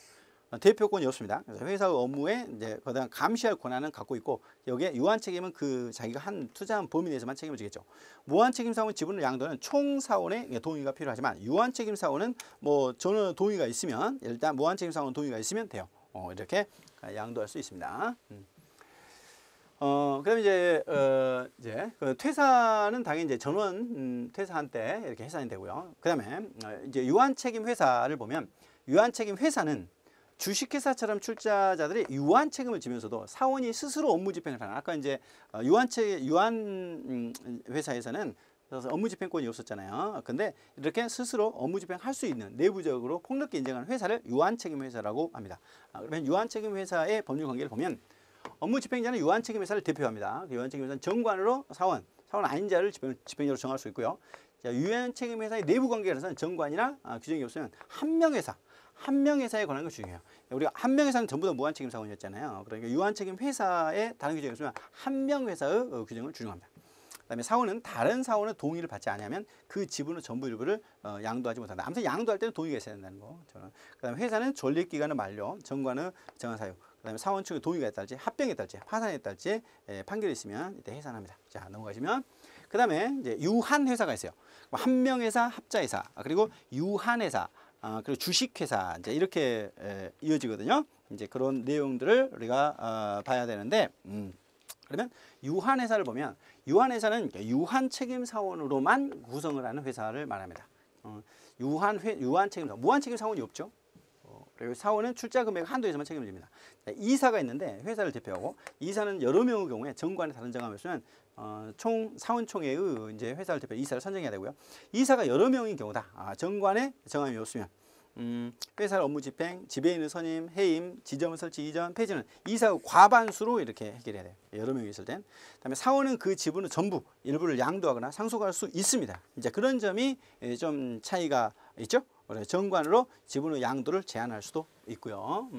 대표권이 없습니다. 그래서 회사의 업무에 이제 거대한 감시할 권한은 갖고 있고 여기에 유한 책임은 그 자기가 한 투자한 범위 내에서만 책임을 지겠죠. 무한 책임 사원 지분을 양도는 총 사원의 동의가 필요하지만 유한 책임 사원은 뭐 저는 동의가 있으면 일단 무한 책임 사원 동의가 있으면 돼요. 이렇게 양도할 수 있습니다. 그다음에 이제 그 퇴사는 당연히 이제 전원 퇴사한 때 이렇게 해산이 되고요. 그다음에 이제 유한 책임 회사를 보면 유한 책임 회사는 주식회사처럼 출자자들이 유한 책임을 지면서도 사원이 스스로 업무 집행을 하는 아까 이제 유한 회사에서는 업무 집행권이 없었잖아요. 근데 이렇게 스스로 업무 집행할 수 있는 내부적으로 폭넓게 인정하는 회사를 유한 책임 회사라고 합니다. 그러면 유한 책임 회사의 법률 관계를 보면 업무 집행자는 유한책임회사를 대표합니다. 유한책임회사는 정관으로 사원 아닌 자를 집행자로 정할 수 있고요. 자, 유한책임회사의 내부 관계에서는 정관이나 규정이 없으면 한 명 회사에 관한 걸 중요해요. 우리가 한 명 회사는 전부 다 무한책임 사원이었잖아요. 그러니까 유한책임 회사에 다른 규정이 없으면 한 명 회사의 규정을 준용합니다. 그다음에 사원은 다른 사원의 동의를 받지 않으면 그 지분의 전부 일부를 양도하지 못한다. 아무튼 양도할 때는 동의가 있어야 된다는 거. 그다음에 회사는 존립기간을 만료, 정관의 정한 사유, 그다음에 사원 측의 동의가 있달지, 합병했달지, 파산했달지 판결이 있으면 이때 해산합니다. 자, 넘어가시면 그다음에 이제 유한 회사가 있어요. 한 명 회사, 합자 회사, 그리고 유한 회사, 그리고 주식 회사 이제 이렇게 이어지거든요. 이제 그런 내용들을 우리가 봐야 되는데. 그러면 유한회사를 보면 유한회사는 유한책임사원으로만 구성을 하는 회사를 말합니다. 유한책임사원, 무한책임사원이 없죠. 그리고 사원은 출자 금액 한도에서만 책임을 집니다. 이사가 있는데 회사를 대표하고 이사는 여러 명의 경우에 정관에 다른 정함이 없으면 사원총회의 이제 회사를 대표 이사를 선정해야 되고요. 이사가 여러 명인 경우다. 정관에 정함이 없으면 회사 업무 집행, 지배인의 선임, 해임, 지점 설치 이전, 폐지는 이사 과반수로 이렇게 해결해야 돼요. 여러 명이 있을 땐. 그다음에 사원은 그 지분의 전부, 일부를 양도하거나 상속할 수 있습니다. 이제 그런 점이 좀 차이가 있죠. 그래서 정관으로 지분의 양도를 제한할 수도 있고요.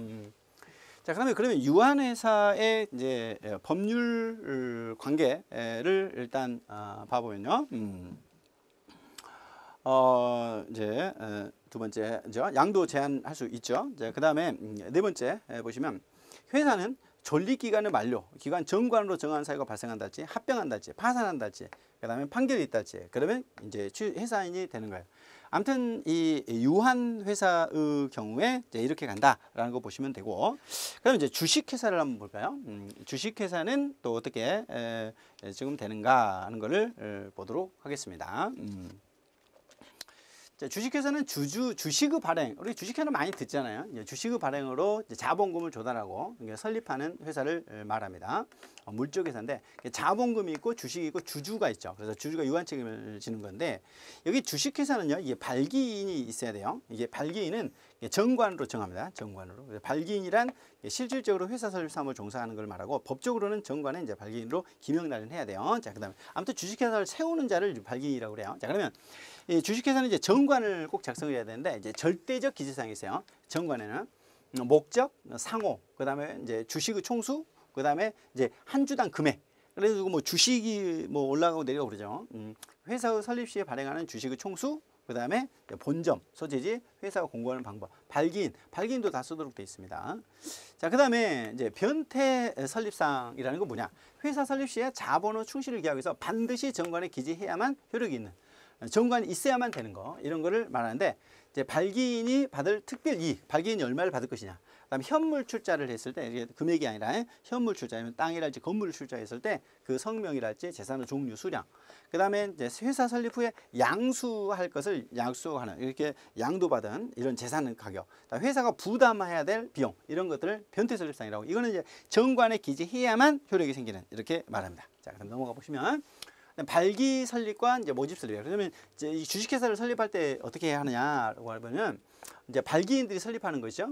자, 그러면 유한회사의 이제 법률 관계를 일단 봐보면요. 이제 두 번째죠. 양도 제한할 수 있죠. 그 다음에 네 번째 보시면 회사는 존립기간을 만료, 기간 정관으로 정한 사유가 발생한달지, 합병한달지, 파산한달지, 그 다음에 판결이 있달지, 그러면 이제 회사인이 되는 거예요. 아무튼 이 유한 회사의 경우에 이제 이렇게 간다라는 거 보시면 되고, 그럼 이제 주식회사를 한번 볼까요? 주식회사는 또 어떻게 지금 되는가 하는 거를 보도록 하겠습니다. 자, 주식회사는 주식의 발행, 우리 주식회사는 많이 듣잖아요. 주식의 발행으로 자본금을 조달하고 설립하는 회사를 말합니다. 물적 회사인데 자본금이 있고 주식이 있고 주주가 있죠. 그래서 주주가 유한 책임을 지는 건데 여기 주식회사는요, 이게 발기인이 있어야 돼요. 이게 발기인은 정관으로 정합니다. 정관으로. 발기인이란 실질적으로 회사 설립 사업을 종사하는 걸 말하고 법적으로는 정관에 이제 발기인으로 기명 날인해야 돼요. 자, 그다음에 아무튼 주식회사를 세우는 자를 발기인이라고 그래요. 자, 그러면 이 주식회사는 이제 정관을 꼭 작성해야 되는데 이제 절대적 기재사항이 있어요. 정관에는 목적, 상호, 그다음에 이제 주식의 총수, 그다음에 이제 한 주당 금액. 그래서 뭐 주식이 뭐 올라가고 내려가고 그러죠. 회사의 설립 시에 발행하는 주식의 총수, 그다음에 본점, 소재지, 회사가 공고하는 방법, 발기인도 다 쓰도록 되어 있습니다. 자, 그다음에 이제 변태 설립상이라는 건 뭐냐? 회사 설립 시에 자본의 충실을 기하기 위해서 반드시 정관에 기재해야만 효력이 있는, 정관이 있어야만 되는 거, 이런 거를 말하는데 이제 발기인이 받을 특별 이익, 발기인이 얼마를 받을 것이냐. 그다음에 현물 출자를 했을 때 이게 금액이 아니라 현물 출자면 땅이랄지 건물을 출자했을 때 그 성명이랄지 재산의 종류, 수량. 그다음에 이제 회사 설립 후에 양수할 것을 양수하는, 이렇게 양도받은 이런 재산 가격. 그다음에 회사가 부담해야 될 비용, 이런 것들을 변태 설립상이라고. 이거는 이제 정관에 기재해야만 효력이 생기는, 이렇게 말합니다. 자, 그럼 넘어가 보시면 발기 설립과 이제 모집 설립. 그러면 이제 이 주식회사를 설립할 때 어떻게 해야 하느냐라고 하면 이제 발기인들이 설립하는 것이죠.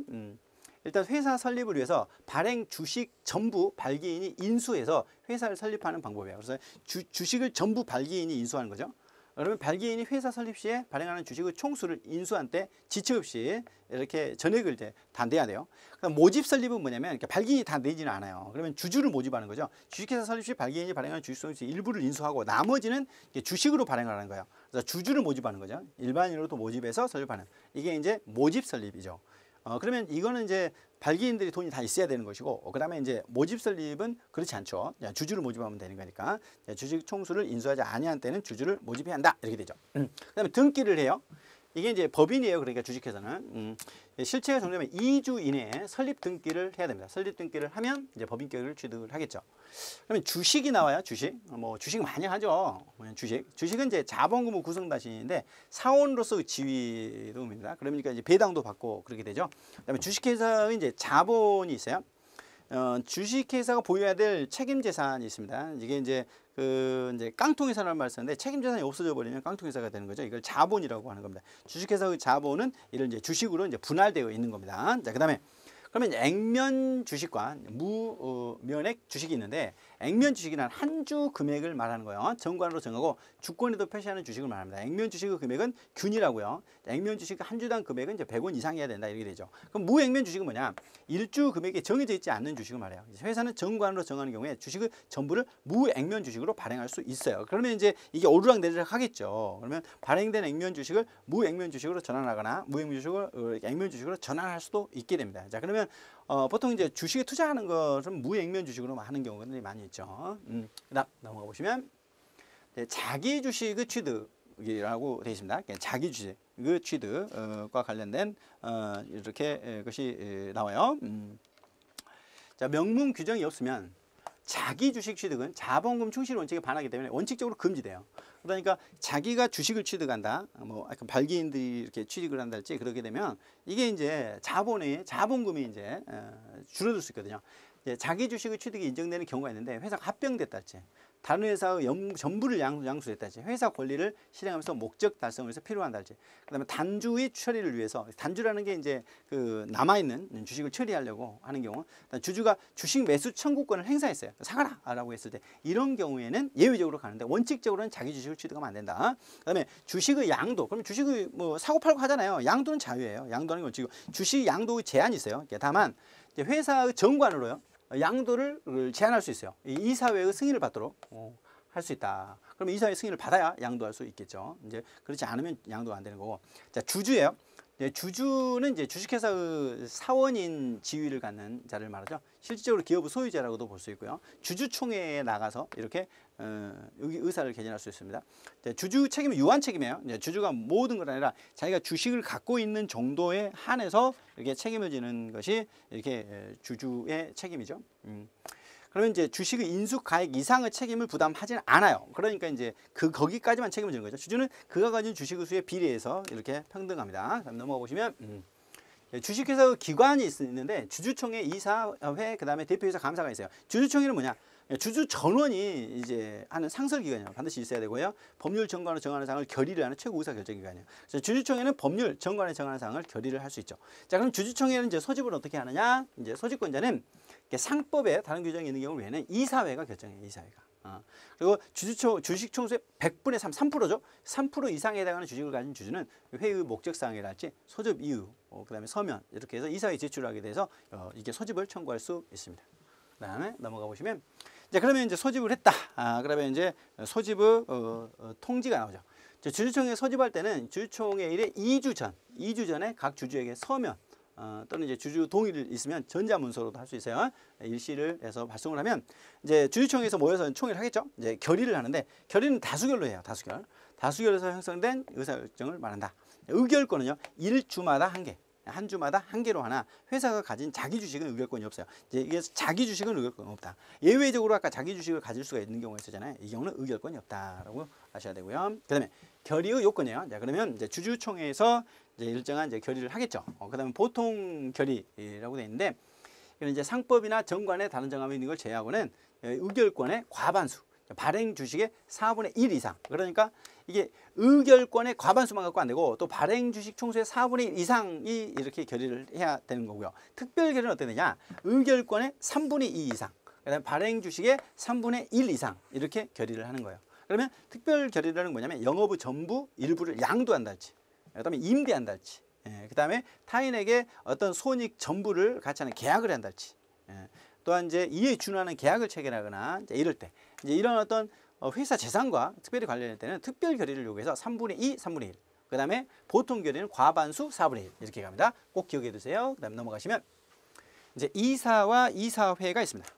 일단 회사 설립을 위해서 발행 주식 전부 발기인이 인수해서 회사를 설립하는 방법이에요. 그래서 주식을 전부 발기인이 인수하는 거죠. 그러면 발기인이 회사 설립 시에 발행하는 주식의 총수를 인수한 때 지체 없이 이렇게 전액을 이제 다 내야 돼요. 그럼 모집 설립은 뭐냐면 발기인이 다 내지는 않아요. 그러면 주주를 모집하는 거죠. 주식회사 설립 시 발기인이 발행하는 주식 총수 일부를 인수하고 나머지는 주식으로 발행하는 거예요. 그래서 주주를 모집하는 거죠. 일반인으로도 모집해서 설립하는, 이게 이제 모집 설립이죠. 그러면 이거는 이제 발기인들이 돈이 다 있어야 되는 것이고, 그다음에 이제 모집 설립은 그렇지 않죠. 주주를 모집하면 되는 거니까 주식 총수를 인수하지 아니한 때는 주주를 모집해야 한다, 이렇게 되죠. 그다음에 등기를 해요. 이게 이제 법인이에요. 그러니까 주식회사는 실체가 정되면 2주 이내에 설립 등기를 해야 됩니다. 설립 등기를 하면 이제 법인격을 취득을 하겠죠. 그러면 주식이 나와요. 주식. 뭐 주식 많이 하죠. 주식은 이제 자본금의 구성단신인데 사원으로서의 지위도입니다. 그러니까 이제 배당도 받고 그렇게 되죠. 그다음에 주식회사의 이제 자본이 있어요. 주식회사가 보유해야 될 책임재산이 있습니다. 이게 이제 이제 깡통회사라는 말을 쓰는데 책임재산이 없어져 버리면 깡통회사가 되는 거죠. 이걸 자본이라고 하는 겁니다. 주식회사의 자본은 이를 이제 주식으로 이제 분할되어 있는 겁니다. 자, 그다음에 그러면 액면 주식과 무면액 주식이 있는데, 액면 주식이란 한 주 금액을 말하는 거예요. 정관으로 정하고 주권에도 표시하는 주식을 말합니다. 액면 주식의 금액은 균이라고요. 액면 주식 한 주당 금액은 이제 100원 이상이어야 된다 이렇게 되죠. 그럼 무액면 주식은 뭐냐? 일주 금액이 정해져 있지 않는 주식을 말해요. 회사는 정관으로 정하는 경우에 주식의 전부를 무액면 주식으로 발행할 수 있어요. 그러면 이제 이게 오르락내리락 하겠죠. 그러면 발행된 액면 주식을 무액면 주식으로 전환하거나 무액면 주식을 액면 주식으로 전환할 수도 있게 됩니다. 자, 그러면 보통 이제 주식에 투자하는 것은 무액면 주식으로 하는 경우가 많이 있죠. 그다음 넘어가 보시면 자기 주식의 취득이라고 되어 있습니다. 자기 주식의 취득과 관련된 이렇게 것이 나와요. 자, 명문 규정이 없으면 자기 주식 취득은 자본금 충실 원칙에 반하기 때문에 원칙적으로 금지돼요. 그러니까 자기가 주식을 취득한다, 뭐 약간 발기인들이 이렇게 취직을 한달지 그러게 되면 이게 이제 자본금이 이제 줄어들 수 있거든요. 이제 자기 주식의 취득이 인정되는 경우가 있는데, 회사가 합병됐달지, 다른 회사의 전부를 양수했달지, 회사 권리를 실행하면서 목적 달성을 위해서 필요한달지, 그다음에 단주의 처리를 위해서, 단주라는 게 이제 그 남아있는 주식을 처리하려고 하는 경우, 주주가 주식 매수 청구권을 행사했어요. 사가라라고 했을 때 이런 경우에는 예외적으로 가는데 원칙적으로는 자기 주식을 취득하면 안 된다. 그다음에 주식의 양도, 그럼 주식의 뭐 사고 팔고 하잖아요. 양도는 자유예요. 양도는 원칙이고 주식 양도의 제한이 있어요. 다만 이제 회사의 정관으로요, 양도를 제한할 수 있어요. 이사회의 승인을 받도록 할 수 있다. 그러면 이사회 승인을 받아야 양도할 수 있겠죠. 이제 그렇지 않으면 양도가 안 되는 거고. 자, 주주예요. 주주는 이제 주식회사의 사원인 지위를 갖는 자를 말하죠. 실질적으로 기업의 소유자라고도 볼 수 있고요. 주주총회에 나가서 이렇게 여기 의사를 개진할 수 있습니다. 주주 책임은 유한 책임이에요. 주주가 모든 건 아니라 자기가 주식을 갖고 있는 정도에 한해서 이렇게 책임을 지는 것이 이렇게 주주의 책임이죠. 그러면 이제 주식의 인수가액 이상의 책임을 부담하지는 않아요. 그러니까 이제 거기까지만 책임을 지는 거죠. 주주는 그가 가진 주식의 수에 비례해서 이렇게 평등합니다. 다음 넘어가 보시면 주식회사의 기관이 있는데 주주총회, 이사회, 그다음에 대표이사, 감사가 있어요. 주주총회는 뭐냐? 주주 전원이 이제 하는 상설기관이에요. 반드시 있어야 되고요. 법률 정관으로 정하는 사항을 결의를 하는 최고 의사 결정기관이에요. 그래서 주주총회는 법률 정관에 정하는 사항을 결의를 할 수 있죠. 자, 그럼 주주총회는 이제 소집을 어떻게 하느냐? 이제 소집권자는 상법에 다른 규정이 있는 경우 외에는 이사회가 결정해요. 이사회가. 그리고 주식 총수의 100분의 3, 3%죠. 3% 이상에 해당하는 주식을 가진 주주는 회의 목적사항이랄지 소집 이유, 그다음에 서면 이렇게 해서 이사회에 제출하게 돼서 이게 소집을 청구할 수 있습니다. 그다음에 넘어가 보시면, 자, 그러면 이제 소집을 했다. 그러면 이제 소집의 통지가 나오죠. 주주총회 소집할 때는 주주총회 일에 2주 전에 각 주주에게 서면 또는 이제 주주 동의를 있으면 전자문서로도 할 수 있어요. 일시를 해서 발송을 하면 이제 주주총회에서 모여서 총회를 하겠죠. 이제 결의를 하는데, 결의는 다수결로 해요. 다수결에서 형성된 의사결정을 말한다. 의결권은요, 1주마다 한 개. 한 주마다 한 개로 하나, 회사가 가진 자기 주식은 의결권이 없어요. 이게 자기 주식은 의결권이 없다. 예외적으로 아까 자기 주식을 가질 수가 있는 경우가 있었잖아요. 이 경우는 의결권이 없다라고 아셔야 되고요. 그다음에 결의의 요건이에요. 자, 그러면 이제 주주총회에서 이제 일정한 이제 결의를 하겠죠. 그다음에 보통 결의라고 되어 있는데, 이건 이제 상법이나 정관에 다른 정함이 있는 걸 제외하고는 의결권의 과반수, 발행 주식의 4분의 1 이상. 그러니까 이게 의결권의 과반수만 갖고 안 되고 또 발행 주식 총수의 4분의 1 이상이 이렇게 결의를 해야 되는 거고요. 특별 결의는 어떻게 되냐? 의결권의 3분의 2 이상, 그다음에 발행 주식의 3분의 1 이상 이렇게 결의를 하는 거예요. 그러면 특별 결의라는 뭐냐면 영업의 전부, 일부를 양도한달지, 그다음에 임대한달지, 그다음에 타인에게 어떤 손익 전부를 같이 하는 계약을 한달지, 또한 이제 이에 준하는 계약을 체결하거나 이제 이럴 때 이제 이런 어떤 회사 재산과 특별히 관련될 때는 특별 결의를 요구해서 3분의 2, 3분의 1. 그다음에 보통 결의는 과반수 4분의 1 이렇게 갑니다. 꼭 기억해 두세요. 그다음에 넘어가시면 이제 이사와 이사회가 있습니다.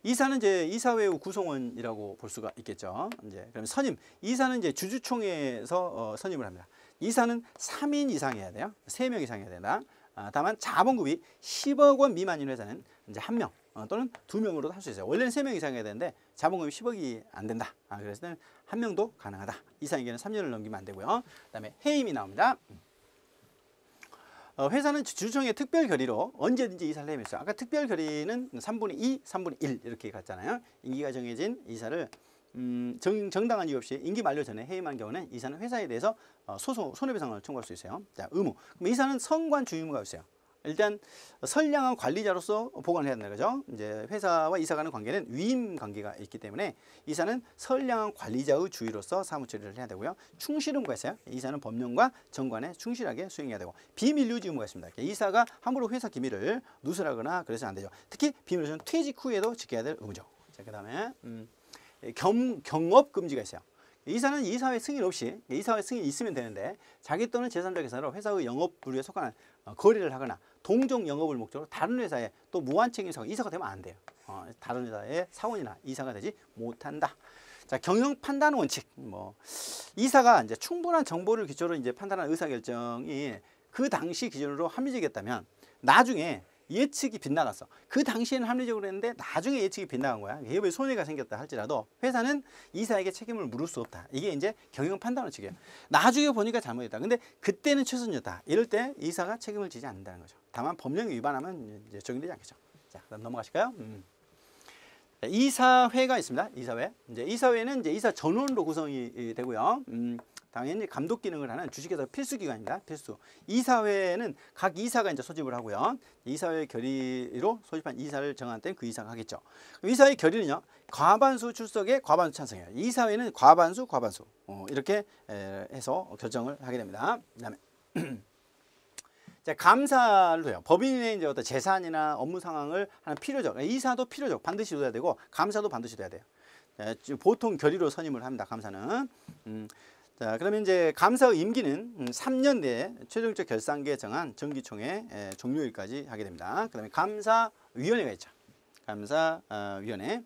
이사는 이제 이사회의 구성원이라고 볼 수가 있겠죠. 이제 그럼 선임, 이사는 이제 주주총회에서 선임을 합니다. 이사는 3인 이상이어야 돼요. 3명 이상이어야 된다. 다만 자본금이 10억 원 미만인 회사는 이제 1명 또는 2명으로도 할 수 있어요. 원래는 3명 이상이어야 되는데 자본금이 10억이 안 된다. 그래서 1명도 가능하다. 이사에게는 3년을 넘기면 안 되고요. 그다음에 해임이 나옵니다. 회사는 주주총회 특별 결의로 언제든지 이사를 해임할 수 있어요. 아까 특별 결의는 3분의 2, 3분의 1 이렇게 갔잖아요. 임기가 정해진 이사를 정당한 이유 없이 임기 만료 전에 해임한 경우는 이사는 회사에 대해서 손해배상을 청구할 수 있어요. 자, 의무. 그럼 이사는 성관 주의무가 있어요. 일단 선량한 관리자로서 보관을 해야 된다는 거죠. 이제 회사와 이사 간의 관계는 위임 관계가 있기 때문에 이사는 선량한 관리자의 주의로서 사무 처리를 해야 되고요. 충실 의무가 있어요. 이사는 법령과 정관에 충실하게 수행해야 되고, 비밀 유지 의무가 있습니다. 이사가 함부로 회사 기밀을 누설하거나 그래서는 안 되죠. 특히 비밀 유지는 퇴직 후에도 지켜야 될 의무죠. 자, 그다음에 경업 금지가 있어요. 이사는 이사회 승인 없이, 이사회 승인이 있으면 되는데 자기 또는 제3자 계사로 회사의 영업 부류에 속하는 거래를 하거나 동종 영업을 목적으로 다른 회사에 또 무한 책임 사고, 이사가 되면 안 돼요. 다른 회사의 사원이나 이사가 되지 못한다. 자, 경영 판단 원칙. 이사가 이제 충분한 정보를 기초로 이제 판단한 의사 결정이 그 당시 기준으로 합리적이었다면 나중에 예측이 빗나갔어. 그 당시에는 합리적으로 했는데 나중에 예측이 빗나간 거야. 기업에 손해가 생겼다 할지라도 회사는 이사에게 책임을 물을 수 없다. 이게 이제 경영 판단 원칙이에요. 나중에 보니까 잘못했다. 근데 그때는 최선이었다. 이럴 때 이사가 책임을 지지 않는다는 거죠. 다만 법령 위반하면 이제 적용되지 않겠죠. 자, 그럼 넘어가실까요? 이사회가 있습니다. 이사회. 이제 이사회는 이제 이사 전원으로 구성이 되고요. 당연히 감독 기능을 하는 주식회사 필수 기관입니다. 필수. 이사회는 각 이사가 이제 소집을 하고요. 이사회 결의로 소집한 이사를 정한 때는 그 이사가 하겠죠. 이사회 결의는요, 과반수 출석에 과반수 찬성이에요. 이사회는 과반수 이렇게 해서 결정을 하게 됩니다. 그다음에 자, 감사를 해요. 법인의 이제 어떤 재산이나 업무 상황을 하는 필요적, 이사도 필요적 반드시 돼야 되고 감사도 반드시 돼야 돼요. 보통 결의로 선임을 합니다. 감사는. 자, 그러면 이제 감사의 임기는 3년 내에 최종적 결산기에 정한 정기총회 종료일까지 하게 됩니다. 그다음에 감사위원회가 있죠. 감사위원회.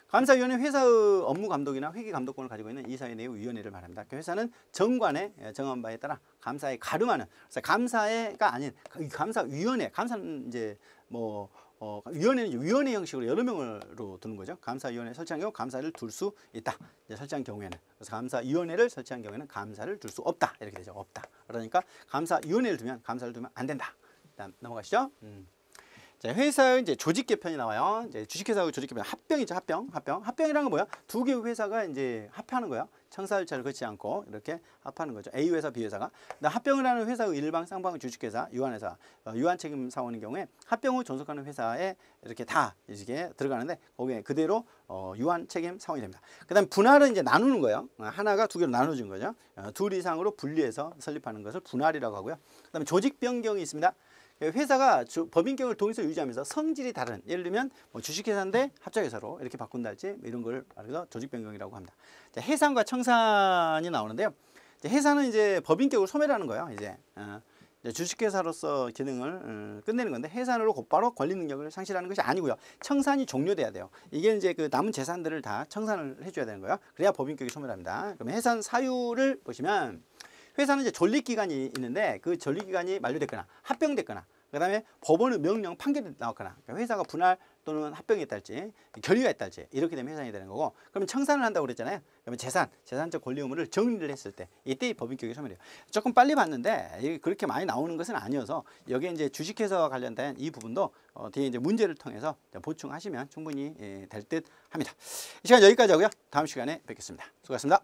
감사위원회 회사의 업무 감독이나 회계 감독권을 가지고 있는 이사회 내의 위원회를 말합니다. 그 회사는 정관의 정한 바에 따라 감사에 가름하는, 그래서 감사회가 아닌 감사위원회, 감사는 이제 위원회는 위원회 형식으로 여러 명으로 두는 거죠. 감사위원회 설치한 경우 감사를 둘 수 있다. 이제 설치한 경우에는. 그래서 감사위원회를 설치한 경우에는 감사를 둘 수 없다. 이렇게 되죠. 없다. 그러니까 감사위원회를 두면 감사를 두면 안 된다. 일단 넘어가시죠. 자, 회사의 이제 조직 개편이 나와요. 이제 주식회사의 조직 개편, 합병이죠. 합병이라는 건 뭐야? 두 개의 회사가 이제 합하는 거야. 청사 절차를 거치지 않고 이렇게 합하는 거죠. A 회사, B 회사가. 합병을 하는 회사의 일방, 쌍방 주식회사, 유한회사, 유한책임 사원인 경우에 합병 후 존속하는 회사에 이렇게 다 이렇게 들어가는데 거기에 그대로 유한책임 사원이 됩니다. 그다음 분할은 이제 나누는 거예요. 하나가 두 개로 나눠진 거죠. 둘 이상으로 분리해서 설립하는 것을 분할이라고 하고요. 그다음에 조직 변경이 있습니다. 회사가 법인격을 동일서 유지하면서 성질이 다른, 예를 들면 주식회사인데 합작회사로 이렇게 바꾼다 할지 이런 걸 말해서 조직 변경이라고 합니다. 자, 해산과 청산이 나오는데요. 해산은 이제 법인격을 소멸하는 거예요. 이제 주식회사로서 기능을 끝내는 건데, 해산으로 곧바로 권리 능력을 상실하는 것이 아니고요. 청산이 종료돼야 돼요. 이게 이제 그 남은 재산들을 다 청산을 해줘야 되는 거예요. 그래야 법인격이 소멸합니다. 그럼 해산 사유를 보시면, 회사는 이제 존립기간이 있는데 그 존립기간이 만료됐거나 합병됐거나, 그 다음에 법원의 명령 판결이 나왔거나, 그러니까 회사가 분할 또는 합병이 있다 할지 결의가 있다 할지 이렇게 되면 해산이 되는 거고, 그러면 청산을 한다고 그랬잖아요. 그러면 재산적 권리 의무를 정리를 했을 때 이때 법인격이 소멸해요. 조금 빨리 봤는데 이게 그렇게 많이 나오는 것은 아니어서 여기에 이제 주식회사와 관련된 이 부분도 뒤에 이제 문제를 통해서 보충하시면 충분히 될 듯 합니다. 이 시간 여기까지 하고요. 다음 시간에 뵙겠습니다. 수고하셨습니다.